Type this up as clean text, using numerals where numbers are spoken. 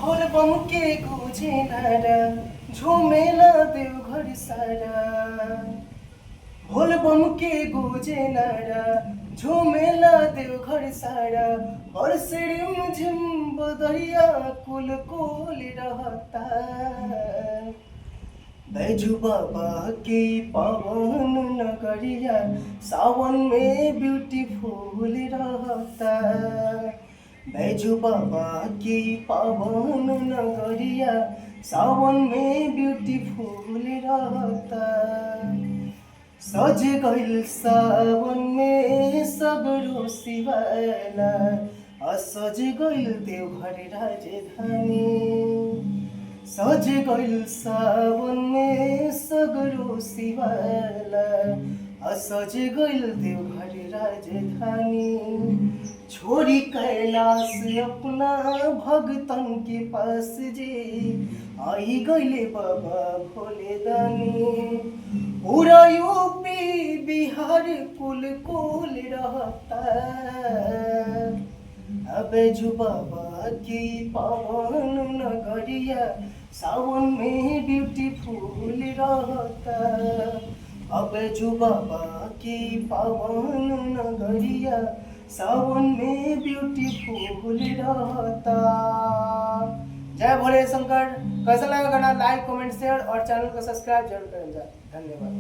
भोर बम के गुजे नारा झुमेला देवघर सारा। भोर बम के गुजे नारा झुमेला देवघर सारा। और सिरिम झिम बदरिया कुल कुल रहता। बैजू बाबा की पावन नगरिया सावन में ब्यूटीफुल रहता। बैजू बाबा की पावन नगरिया सावन में ब्यूटीफुल रहता। सज गइल सावन में सगरो शिवाला। सज गइल देवघर राजधानी। सज गइल सावन में सगरो शिवाला। सज गइल देवघर राजधानी। छोरी कैलाश अपना भगतन के पास जे आई गइले बाबा भोले दानी। पूरा यूपी बिहार कुल कुल रहता। बैजू बाबा की पावन नगरिया सावन में ब्यूटीफुल रहता। बैजू बाबा की पावन नगरिया सावन में ब्यूटीफुल रहता। जय भोले शंकर। कैसा लगा गाना? लाइक कमेंट शेयर और चैनल को सब्सक्राइब जरूर करें। धन्यवाद।